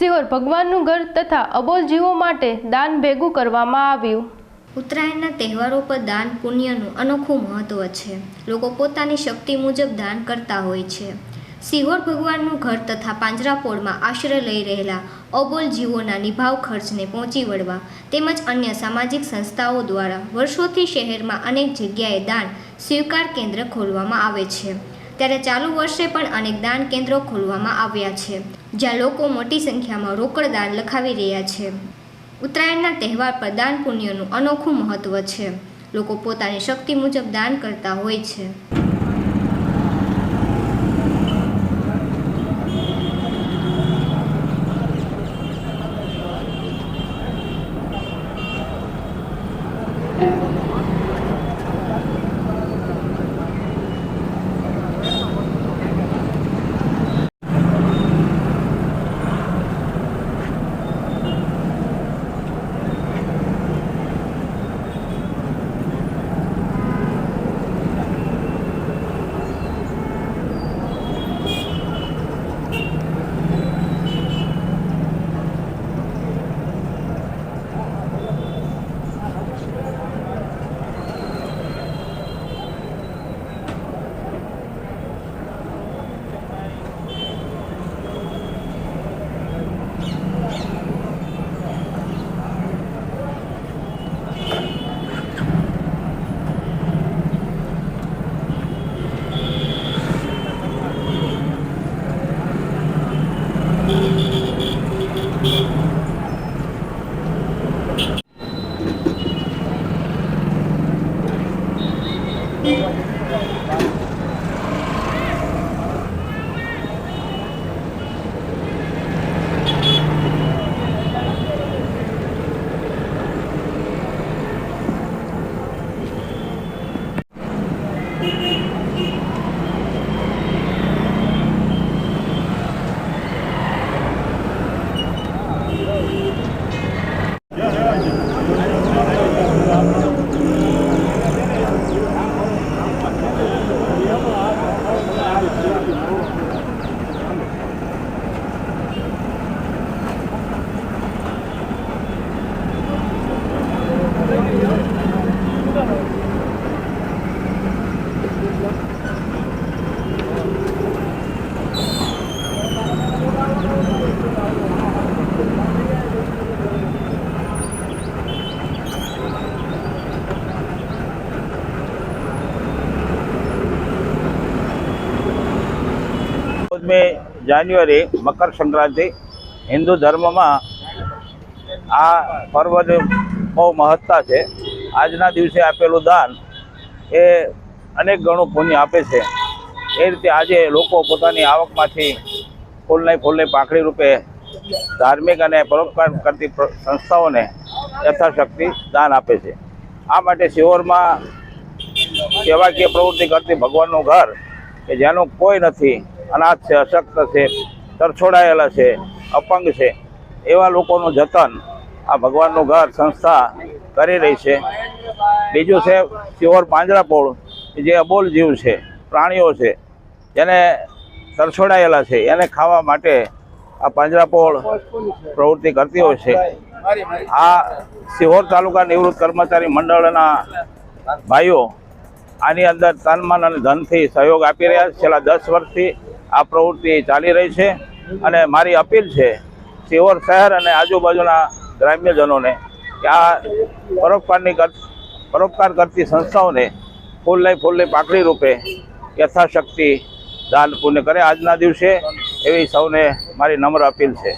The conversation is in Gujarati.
સિહોર ભગવાનનું ઘર તથા અબોલ જીવો માટે દાન ભેગું કરવામાં આવ્યું। ઉત્તરાયણના તહેવારો પર દાન પુણ્યનું અનોખું મહત્વ છે। લોકો પોતાની શક્તિ મુજબ દાન કરતા હોય છે। સિહોર ભગવાનનું ઘર તથા પાંજરાપોળમાં આશ્રય લઈ રહેલા અબોલ જીવોના નિભાવ ખર્ચને પહોંચી વળવા તેમજ અન્ય સામાજિક સંસ્થાઓ દ્વારા વર્ષોથી શહેરમાં અનેક જગ્યાએ દાન સ્વીકાર કેન્દ્ર ખોલવામાં આવે છે। ત્યારે ચાલુ વર્ષે પણ અનેક દાન કેન્દ્રો ખોલવામાં આવ્યા છે, જ્યાં લોકો મોટી સંખ્યામાં રોકડ દાન લખાવી રહ્યા છે। ઉત્તરાયણના તહેવાર પર દાન પુણ્યનું અનોખું મહત્વ છે। લોકો પોતાની શક્તિ મુજબ દાન કરતા હોય છે। જાન્યુઆરી મકર સંક્રાંતિ હિન્દુ ધર્મમાં આ પર્વની બહુ મહત્તા છે। આજના દિવસે આપેલું દાન એ અનેક ગણું પુણ્ય આપે છે। એ રીતે આજે લોકો પોતાની આવકમાંથી ફૂલની પાંખડી રૂપે ધાર્મિક અને પરોપકાર કરતી સંસ્થાઓને યથાશક્તિ દાન આપે છે। આ માટે સિહોરમાં સેવાકીય પ્રવૃત્તિ કરતી ભગવાનનું ઘર કે જેનું કોઈ નથી, અનાથ છે, અશક્ત છે, તરછોડાયેલા છે, અપંગ છે, એવા લોકોનું જતન આ ભગવાનનું ઘર સંસ્થા કરી રહી છે। બીજું છે સિહોર પાંજરાપોળ, જે અબોલ જીવ છે, પ્રાણીઓ છે, જેને તરછોડાયેલા છે, એને ખાવા માટે આ પાંજરાપોળ પ્રવૃત્તિ કરતી હોય છે। આ સિહોર તાલુકા નિવૃત્ત કર્મચારી મંડળના ભાઈઓ આની અંદર તન મન અને ધનથી સહયોગ આપી રહ્યા છે। છેલ્લા 10 વર્ષથી આ પ્રવૃત્તિ ચાલી રહી છે અને મારી અપીલ છે સિહોર શહેર અને આજુબાજુના ગ્રામ્યજનોને કે આ પરોપકાર કરતી સંસ્થાઓને ફૂલની પાંખડી રૂપે યથાશક્તિ દાન પુણ્ય કરે આજના દિવસે, એવી સૌને મારી નમ્ર અપીલ છે।